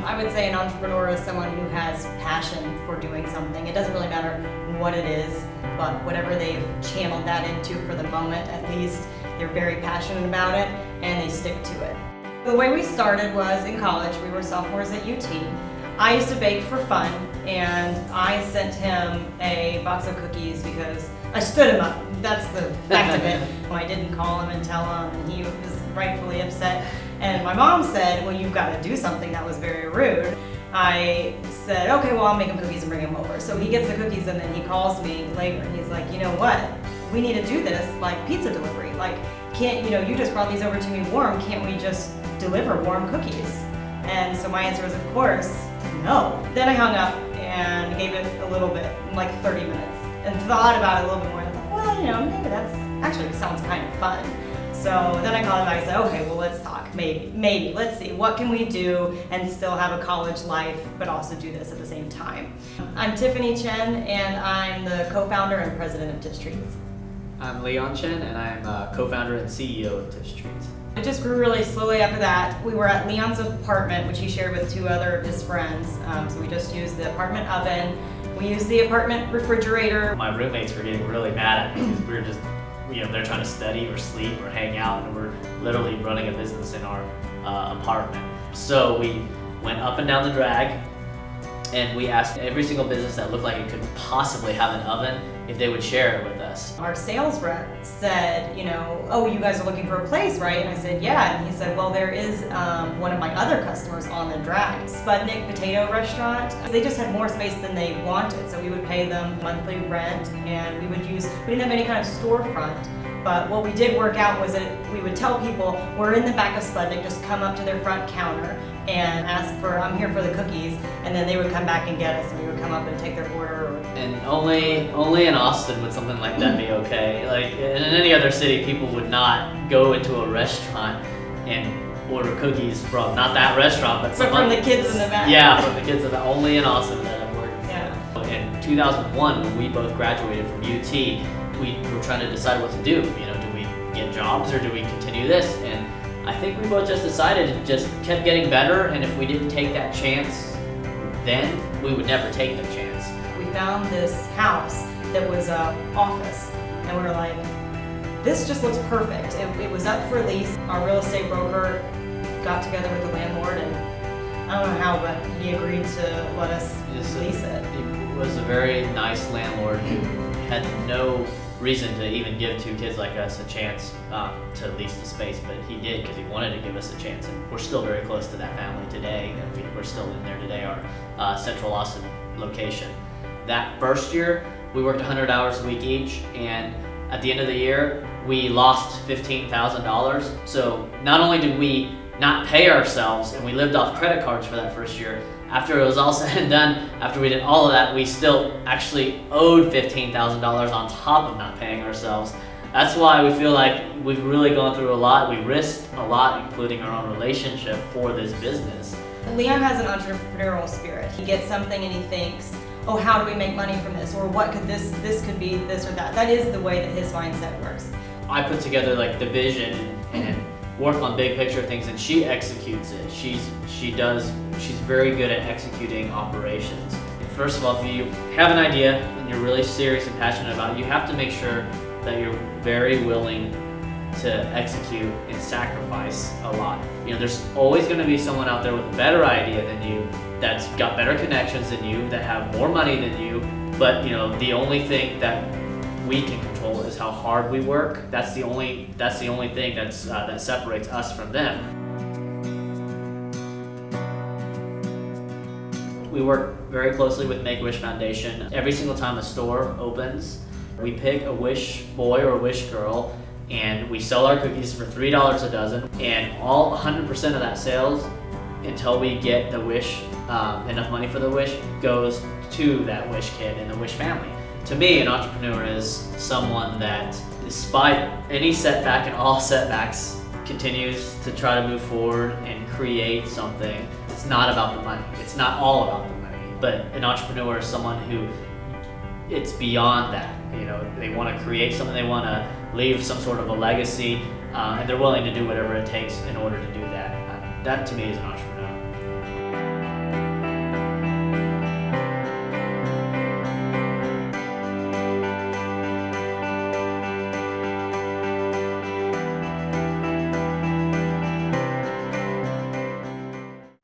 I would say an entrepreneur is someone who has passion for doing something. It doesn't really matter what it is, but whatever they've channeled that into for the moment, at least, they're very passionate about it and they stick to it. The way we started was in college. We were sophomores at UT. I used to bake for fun, and I sent him a box of cookies because I stood him up. That's the fact of it. I didn't call him and tell him, and he was rightfully upset. And my mom said, well, you've got to do something. That was very rude. I said, okay, well, I'll make him cookies and bring him over. So he gets the cookies, and then he calls me later, and he's like, you know what? We need to do this like pizza delivery. Like, you just brought these over to me warm. Can't we just deliver warm cookies? And so my answer was, of course, no. Then I hung up and gave it a little bit, like 30 minutes, and thought about it a little bit more. I thought, well, maybe that's actually sounds kind of fun. So then I called him back and said, okay, well, let's talk. Maybe, let's see, what can we do and still have a college life, but also do this at the same time? I'm Tiffany Chen, and I'm the co-founder and president of Tiff Treats. I'm Leon Chen, and I'm co-founder and CEO of Tiff Treats. It just grew really slowly after that. We were at Leon's apartment, which he shared with 2 other of his friends. So we just used the apartment oven. We used the apartment refrigerator. My roommates were getting really mad at me because we were just, they're trying to study or sleep or hang out, and we're literally running a business in our apartment. So we went up and down the drag, and we asked every single business that looked like it could possibly have an oven if they would share it with us. Our sales rep said, oh, you guys are looking for a place, right? And I said, yeah. And he said, well, there is one of my other customers on the drag, Sputnik Potato Restaurant. They just had more space than they wanted, so we would pay them monthly rent, and we didn't have any kind of storefront. But what we did work out was that we would tell people, we're in the back of Sputnik, just come up to their front counter and ask for, I'm here for the cookies, and then they would come back and get us, and we would come up and take their order. And only in Austin would something like that be okay. Like in any other city, people would not go into a restaurant and order cookies from, not that restaurant, but from the kids in the back. Yeah, from the kids in the back. Only in Austin that I've worked. Yeah. In 2001, when we both graduated from UT, we were trying to decide what to do. Do we get jobs or do we continue this? And I think we both just decided it just kept getting better, and if we didn't take that chance then, we would never take the chance. We found this house that was an office, and we were like, this just looks perfect. It was up for lease. Our real estate broker got together with the landlord, and I don't know how, but he agreed to let us lease it. He was a very nice landlord who had no reason to even give 2 kids like us a chance to lease the space, but he did because he wanted to give us a chance, and we're still very close to that family today, and we're still in there today, our Central Austin location. That first year, we worked 100 hours a week each, and at the end of the year, we lost $15,000. So not only did we not pay ourselves, and we lived off credit cards for that first year, after it was all said and done, after we did all of that, we still actually owed $15,000 on top of not paying ourselves. That's why we feel like we've really gone through a lot. We risked a lot, including our own relationship, for this business. Leon has an entrepreneurial spirit. He gets something and he thinks, oh, how do we make money from this? Or what could this could be this or that. That is the way that his mindset works. I put together like the vision and work on big picture things, and she executes it. She's very good at executing operations. First of all, if you have an idea and you're really serious and passionate about it, you have to make sure that you're very willing to execute and sacrifice a lot. There's always going to be someone out there with a better idea than you, that's got better connections than you, that have more money than you, but the only thing that we can control is how hard we work. That's the only thing that separates us from them. We work very closely with Make-A-Wish Foundation. Every single time a store opens, we pick a Wish boy or a Wish girl, and we sell our cookies for $3 a dozen, and all 100% of that sales, until we get the Wish, enough money for the Wish, goes to that Wish kid and the Wish family. To me, an entrepreneur is someone that, despite any setback and all setbacks, continues to try to move forward and create something. It's not about the money. It's not all about the money. But an entrepreneur is someone who, it's beyond that. They want to create something. They want to leave some sort of a legacy, and they're willing to do whatever it takes in order to do that. That to me is an entrepreneur.